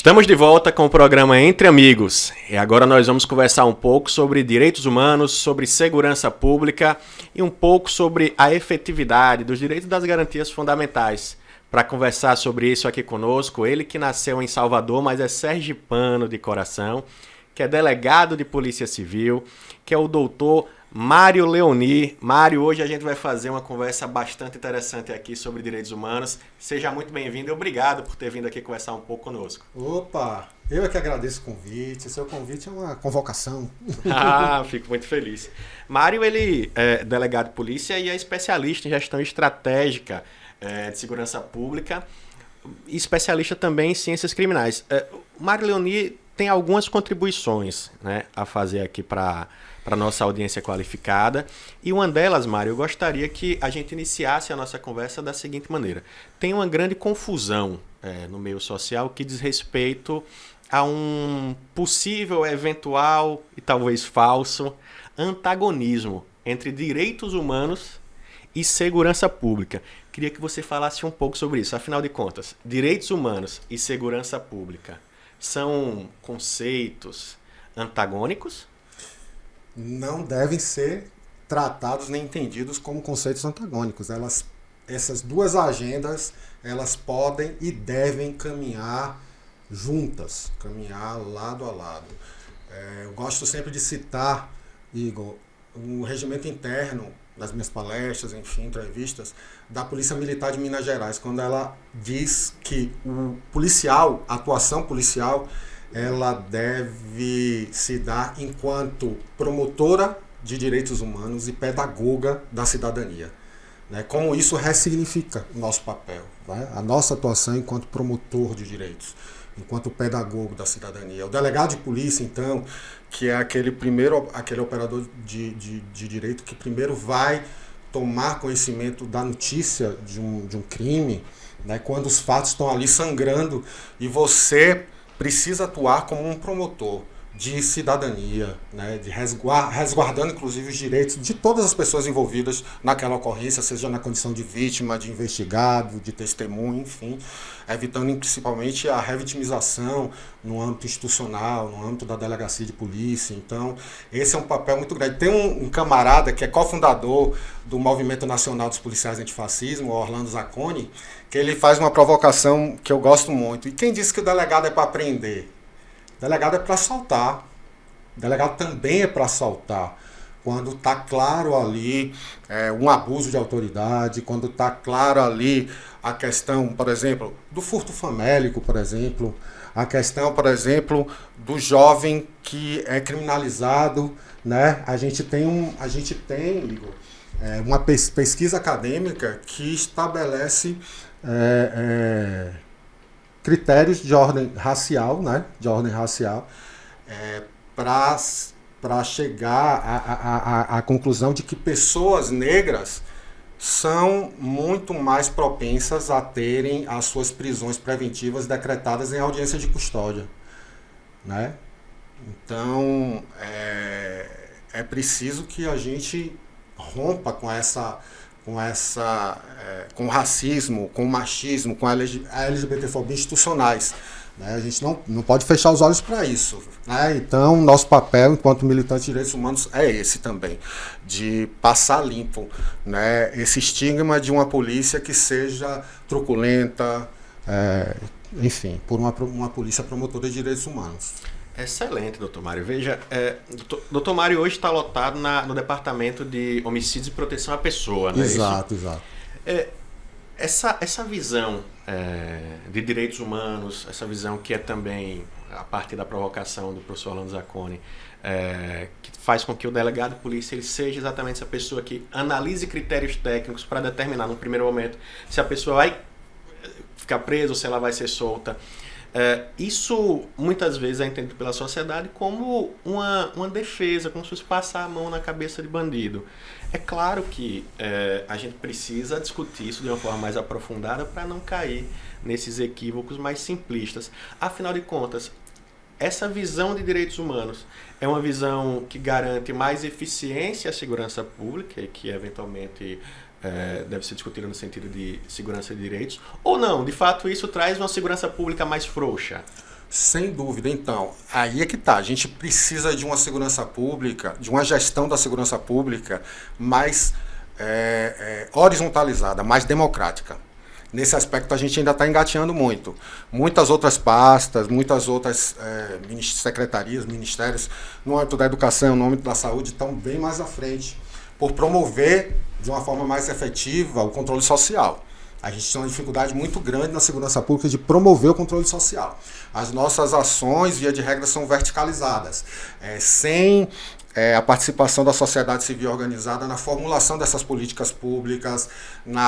Estamos de volta com o programa Entre Amigos e agora nós vamos conversar um pouco sobre direitos humanos, sobre segurança pública e um pouco sobre a efetividade dos direitos e das garantias fundamentais. Para conversar sobre isso aqui conosco, ele que nasceu em Salvador, mas é sergipano de coração, que é delegado de Polícia Civil, que é o doutor Mário Leoni. Mário, hoje a gente vai fazer uma conversa bastante interessante aqui sobre direitos humanos. Seja muito bem-vindo e obrigado por ter vindo aqui conversar um pouco conosco. Opa, eu é que agradeço o convite. Seu convite é uma convocação. Fico muito feliz. Mário, ele é delegado de polícia e é especialista em gestão estratégica de segurança pública e especialista também em ciências criminais. O Mário Leoni tem algumas contribuições, né, a fazer aqui para a nossa audiência qualificada. E uma delas, Mário, eu gostaria que a gente iniciasse a nossa conversa da seguinte maneira. Tem uma grande confusão no meio social que diz respeito a um possível, eventual e talvez falso antagonismo entre direitos humanos e segurança pública. Queria que você falasse um pouco sobre isso. Afinal de contas, direitos humanos e segurança pública são conceitos antagônicos? Não devem ser tratados nem entendidos como conceitos antagônicos. Essas duas agendas, elas podem e devem caminhar juntas, caminhar lado a lado. Eu gosto sempre de citar, Igor, o regimento interno nas minhas palestras, enfim, entrevistas, da Polícia Militar de Minas Gerais, quando ela diz que a atuação policial, ela deve se dar enquanto promotora de direitos humanos e pedagoga da cidadania. Como isso ressignifica o nosso papel, a nossa atuação enquanto promotor de direitos, enquanto pedagogo da cidadania. O delegado de polícia, então, que é aquele operador de direito que primeiro vai tomar conhecimento da notícia de um crime, quando os fatos estão ali sangrando, e você precisa atuar como um promotor de cidadania, de resguardando inclusive os direitos de todas as pessoas envolvidas naquela ocorrência, seja na condição de vítima, de investigado, de testemunho, enfim, evitando principalmente a revitimização no âmbito institucional, no âmbito da delegacia de polícia. Então, esse é um papel muito grande. Tem um camarada que é cofundador do Movimento Nacional dos Policiais Antifascismo, Orlando Zacconi, que ele faz uma provocação que eu gosto muito. E quem disse que o delegado é para prender? O delegado é para assaltar. O delegado também é para assaltar. Quando está claro ali um abuso de autoridade, quando está claro ali a questão, por exemplo, do furto famélico, por exemplo, a questão, por exemplo, do jovem que é criminalizado, A gente tem, Igor, uma pesquisa acadêmica que estabelece critérios de ordem racial, para chegar à conclusão de que pessoas negras são muito mais propensas a terem as suas prisões preventivas decretadas em audiência de custódia, Então, é preciso que a gente rompa com o racismo, com o machismo, com a LGBTfobia institucionais. A gente não pode fechar os olhos para isso. Então, nosso papel enquanto militante de direitos humanos é esse também, de passar limpo esse estigma de uma polícia que seja truculenta, enfim, por uma polícia promotora de direitos humanos. Excelente, doutor Mário. Veja, doutor Mário hoje está lotado no Departamento de Homicídios e Proteção à Pessoa, né? Exato. Essa visão de direitos humanos, essa visão que é também a partir da provocação do professor Orlando Zacconi, que faz com que o delegado de polícia ele seja exatamente essa pessoa que analise critérios técnicos para determinar no primeiro momento se a pessoa vai ficar presa ou se ela vai ser solta. Isso muitas vezes é entendido pela sociedade como uma defesa, como se fosse passar a mão na cabeça de bandido. É claro que a gente precisa discutir isso de uma forma mais aprofundada para não cair nesses equívocos mais simplistas. Afinal de contas, essa visão de direitos humanos é uma visão que garante mais eficiência à segurança pública e que eventualmente deve ser discutida no sentido de segurança de direitos, ou não? De fato, isso traz uma segurança pública mais frouxa? Sem dúvida. Então, aí é que tá. A gente precisa de uma segurança pública, de uma gestão da segurança pública mais horizontalizada, mais democrática. Nesse aspecto a gente ainda está engateando muito. Muitas outras pastas, muitas outras secretarias, ministérios, no âmbito da educação, no âmbito da saúde, estão bem mais à frente por promover de uma forma mais efetiva o controle social. A gente tem uma dificuldade muito grande na segurança pública de promover o controle social. As nossas ações, via de regra, são verticalizadas, sem a participação da sociedade civil organizada na formulação dessas políticas públicas, no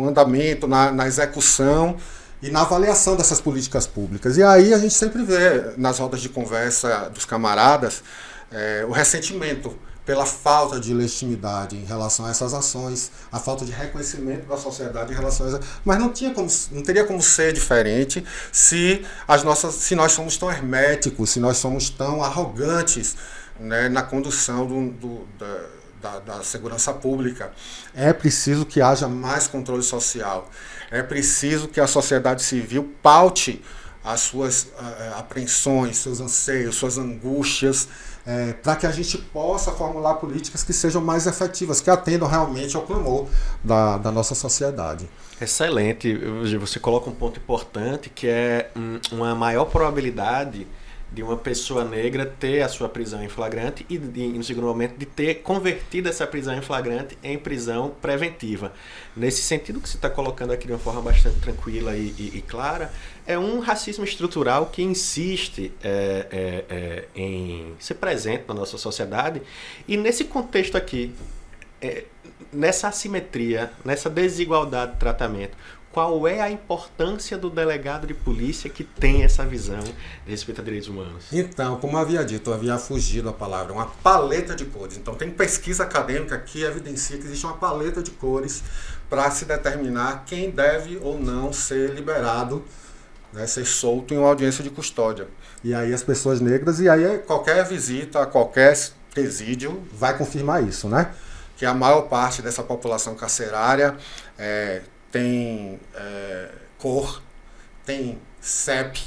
andamento, na execução e na avaliação dessas políticas públicas. E aí a gente sempre vê, nas rodas de conversa dos camaradas, o ressentimento pela falta de legitimidade em relação a essas ações, a falta de reconhecimento da sociedade em relação a essas... Mas não teria como ser diferente se nós somos tão herméticos, se nós somos tão arrogantes, né, na condução da segurança pública. É preciso que haja mais controle social. É preciso que a sociedade civil paute as suas apreensões, seus anseios, suas angústias, para que a gente possa formular políticas que sejam mais efetivas, que atendam realmente ao clamor da nossa sociedade. Excelente. Você coloca um ponto importante, que é uma maior probabilidade de uma pessoa negra ter a sua prisão em flagrante e, no segundo momento, de ter convertido essa prisão em flagrante em prisão preventiva. Nesse sentido que você está colocando aqui de uma forma bastante tranquila e clara, é um racismo estrutural que insiste em ser presente na nossa sociedade. E nesse contexto aqui, nessa assimetria, nessa desigualdade de tratamento, qual é a importância do delegado de polícia que tem essa visão de respeito a direitos humanos? Então, como eu havia dito, eu havia fugido a palavra, uma paleta de cores. Então, tem pesquisa acadêmica que evidencia que existe uma paleta de cores para se determinar quem deve ou não ser liberado, né, ser solto em uma audiência de custódia. E aí as pessoas negras, e aí qualquer visita a qualquer presídio vai confirmar isso, né? Que a maior parte dessa população carcerária tem cor, tem CEP,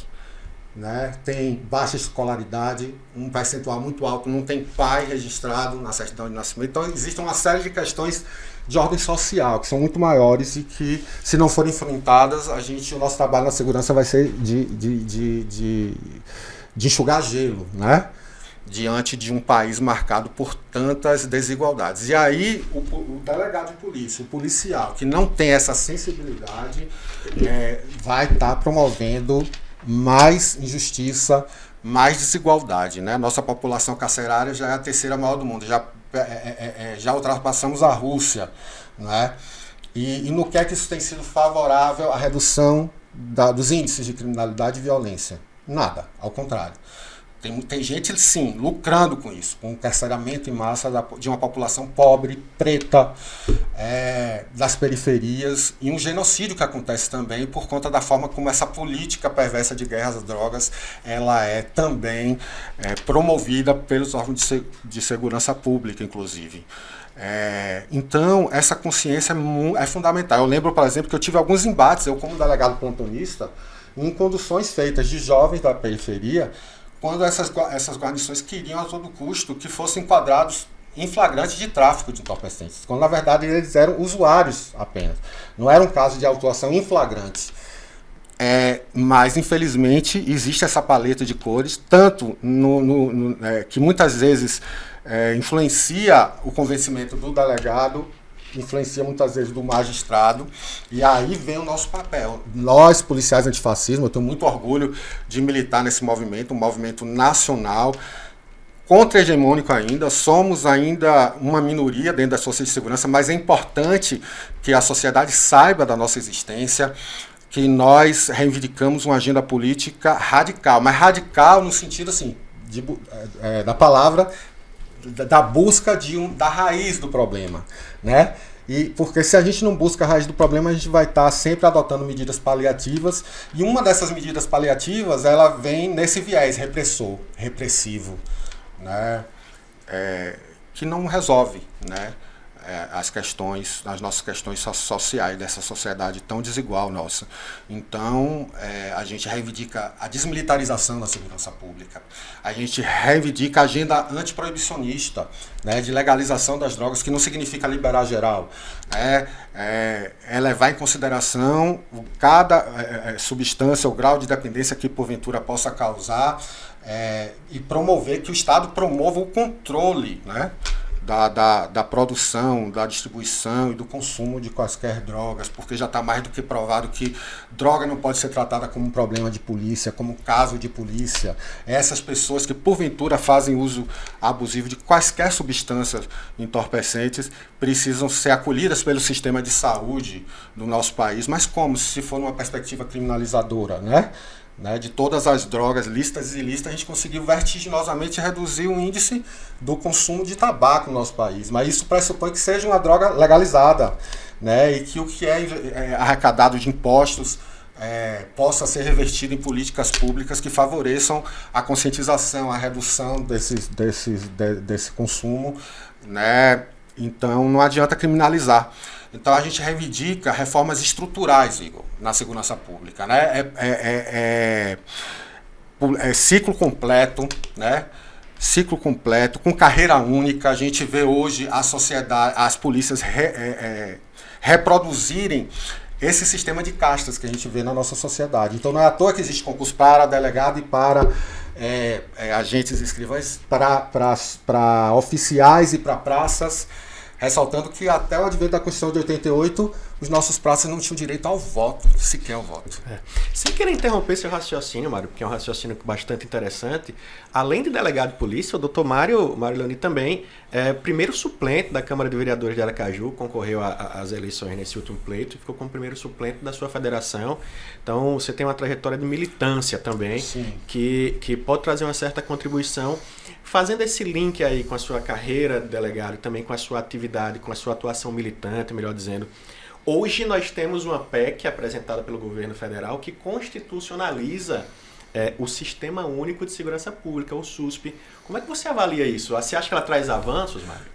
né, tem baixa escolaridade, um percentual muito alto, não tem pai registrado na certidão de nascimento. Então, existe uma série de questões de ordem social que são muito maiores e que, se não forem enfrentadas, o nosso trabalho na segurança vai ser de enxugar gelo, né? Diante de um país marcado por tantas desigualdades. E aí, o delegado de polícia, o policial, que não tem essa sensibilidade, vai estar promovendo mais injustiça, mais desigualdade, né? Nossa população carcerária já é a terceira maior do mundo, já ultrapassamos a Rússia, né? E no que é que isso tem sido favorável à redução dos índices de criminalidade e violência? Nada, ao contrário. Tem gente, sim, lucrando com isso, com o carceramento em massa de uma população pobre, preta, das periferias, e um genocídio que acontece também por conta da forma como essa política perversa de guerras às drogas ela é também promovida pelos órgãos de segurança pública, inclusive. Então, essa consciência é fundamental. Eu lembro, por exemplo, que eu tive alguns embates, eu como delegado plantonista, em conduções feitas de jovens da periferia, quando essas guarnições queriam a todo custo que fossem enquadrados em flagrante de tráfico de entorpecentes, quando na verdade eles eram usuários apenas. Não era um caso de autuação em flagrante. Mas, infelizmente, existe essa paleta de cores, tanto que muitas vezes influencia o convencimento do delegado, influencia muitas vezes do magistrado, e aí vem o nosso papel. Nós, policiais antifascismo, eu tenho muito orgulho de militar nesse movimento, um movimento nacional, contra-hegemônico ainda, somos ainda uma minoria dentro das forças de segurança, mas é importante que a sociedade saiba da nossa existência, que nós reivindicamos uma agenda política radical, mas radical no sentido assim, da palavra, da busca da raiz do problema, né? E porque se a gente não busca a raiz do problema, a gente vai estar sempre adotando medidas paliativas, e uma dessas medidas paliativas, ela vem nesse viés repressivo, né? Que não resolve, né? as nossas questões sociais dessa sociedade tão desigual nossa. Então, a gente reivindica a desmilitarização da segurança pública, a gente reivindica a agenda antiproibicionista, né, de legalização das drogas, que não significa liberar geral, é levar em consideração cada substância ou grau de dependência que porventura possa causar, e promover que o Estado promova o controle, né, da produção, da distribuição e do consumo de quaisquer drogas, porque já está mais do que provado que droga não pode ser tratada como um problema de polícia, como caso de polícia. Essas pessoas que porventura fazem uso abusivo de quaisquer substâncias entorpecentes precisam ser acolhidas pelo sistema de saúde do nosso país, mas como? Se for numa perspectiva criminalizadora, né? De todas as drogas lícitas e ilícitas, a gente conseguiu vertiginosamente reduzir o índice do consumo de tabaco no nosso país. Mas isso pressupõe que seja uma droga legalizada, né? E que o que é arrecadado de impostos possa ser revertido em políticas públicas que favoreçam a conscientização, a redução desse consumo, né? Então não adianta criminalizar. Então a gente reivindica reformas estruturais, Igor, na segurança pública, né? Ciclo completo, né? Ciclo completo, com carreira única. A gente vê hoje a sociedade, as polícias reproduzirem esse sistema de castas que a gente vê na nossa sociedade. Então não é à toa que existe concurso para delegado e para agentes e escrivães, para oficiais e para praças, ressaltando que até o advento da Constituição de 88, os nossos praças não tinham direito ao voto, sequer ao voto. Sem querer interromper seu raciocínio, Mário, porque é um raciocínio bastante interessante, além de delegado de polícia, o doutor Mário Leoni também é primeiro suplente da Câmara de Vereadores de Aracaju, concorreu às eleições nesse último pleito e ficou como primeiro suplente da sua federação. Então você tem uma trajetória de militância também, que pode trazer uma certa contribuição. Fazendo esse link aí com a sua carreira de delegado e também com a sua atividade, com a sua atuação militante, melhor dizendo, hoje nós temos uma PEC apresentada pelo governo federal que constitucionaliza o Sistema Único de Segurança Pública, o SUSP. Como é que você avalia isso? Você acha que ela traz avanços, Mário?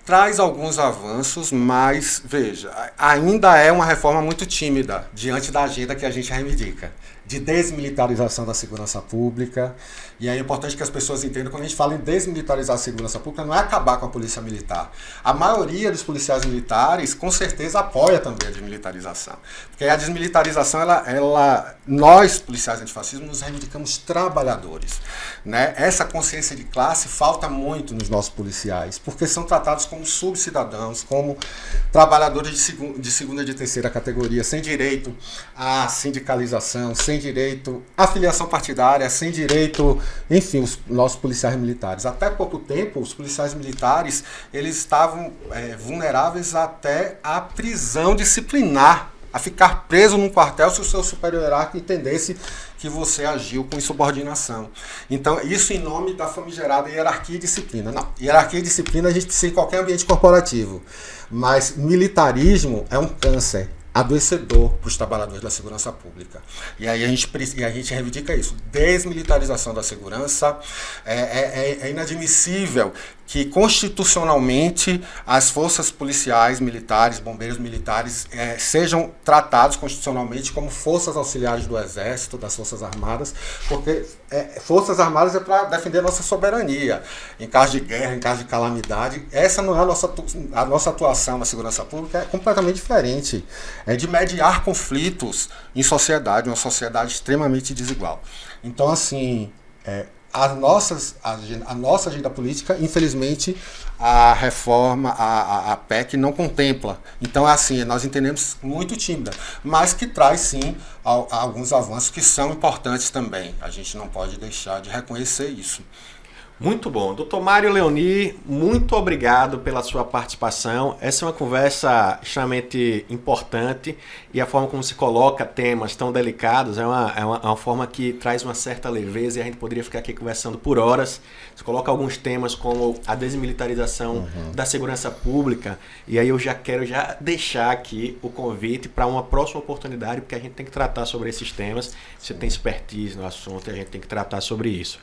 Traz alguns avanços, mas, veja, ainda é uma reforma muito tímida diante da agenda que a gente reivindica, de desmilitarização da segurança pública. E é importante que as pessoas entendam, quando a gente fala em desmilitarizar a segurança pública, não é acabar com a polícia militar. A maioria dos policiais militares, com certeza, apoia também a desmilitarização. Porque a desmilitarização, nós, policiais antifascismo, nos reivindicamos trabalhadores, né? Essa consciência de classe falta muito nos nossos policiais, porque são tratados como subcidadãos, como trabalhadores de segunda e de terceira categoria, sem direito à sindicalização, sem direito à filiação partidária, sem direito, enfim, os nossos policiais militares. Até pouco tempo, os policiais militares, eles estavam vulneráveis até à prisão disciplinar, a ficar preso num quartel se o seu superior hierárquico entendesse que você agiu com insubordinação. Então, isso em nome da famigerada hierarquia e disciplina. Não, hierarquia e disciplina a gente precisa em qualquer ambiente corporativo, mas militarismo é um câncer adoecedor para os trabalhadores da segurança pública. E aí a gente reivindica isso. Desmilitarização da segurança. É inadmissível que constitucionalmente as forças policiais, militares, bombeiros militares sejam tratados constitucionalmente como forças auxiliares do Exército, das Forças Armadas, porque Forças Armadas é para defender a nossa soberania. Em caso de guerra, em caso de calamidade, essa não é a nossa atuação na segurança pública, é completamente diferente. É de mediar conflitos em sociedade, uma sociedade extremamente desigual. Então, assim, a nossa agenda política, infelizmente, a reforma, a PEC não contempla. Então, assim, nós entendemos muito tímida, mas que traz, sim, alguns avanços que são importantes também. A gente não pode deixar de reconhecer isso. Muito bom. Doutor Mário Leoni, muito obrigado pela sua participação. Essa é uma conversa extremamente importante e a forma como se coloca temas tão delicados é uma forma que traz uma certa leveza e a gente poderia ficar aqui conversando por horas. Você coloca alguns temas como a desmilitarização da segurança pública e aí eu já quero deixar aqui o convite para uma próxima oportunidade, porque a gente tem que tratar sobre esses temas. Você tem expertise no assunto e a gente tem que tratar sobre isso.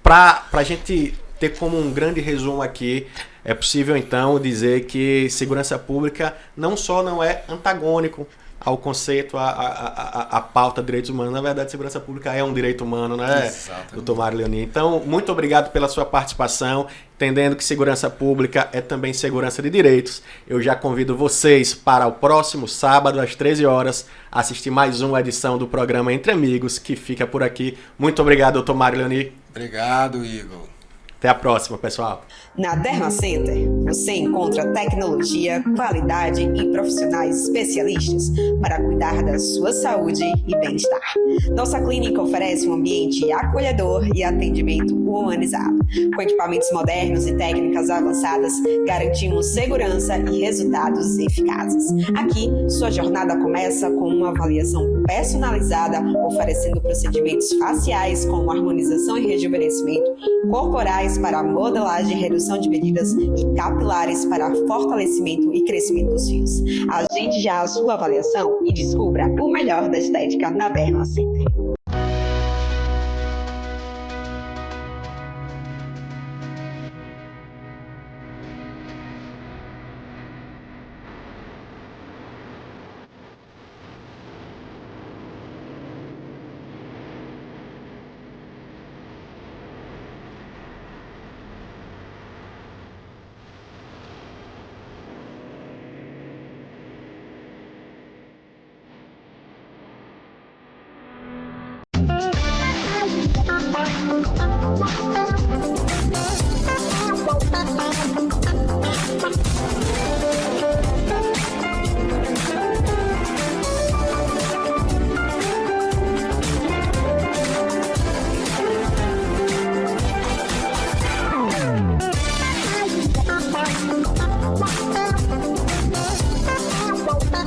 Para a gente ter como um grande resumo aqui, é possível então dizer que segurança pública não só não é antagônico ao conceito, a pauta de direitos humanos. Na verdade, segurança pública é um direito humano, né, doutor Mário Leoni? Então, muito obrigado pela sua participação, entendendo que segurança pública é também segurança de direitos. Eu já convido vocês para o próximo sábado, às 13 horas, assistir mais uma edição do programa Entre Amigos, que fica por aqui. Muito obrigado, doutor Mário Leoni. Obrigado, Igor. Até a próxima, pessoal. Na Derma Center, você encontra tecnologia, qualidade e profissionais especialistas para cuidar da sua saúde e bem-estar. Nossa clínica oferece um ambiente acolhedor e atendimento humanizado. Com equipamentos modernos e técnicas avançadas, garantimos segurança e resultados eficazes. Aqui, sua jornada começa com uma avaliação personalizada, oferecendo procedimentos faciais como harmonização e rejuvenescimento, corporais para modelagem e redução de medidas e capilares para fortalecimento e crescimento dos fios. Agende já a sua avaliação e descubra o melhor da estética na Derma Center.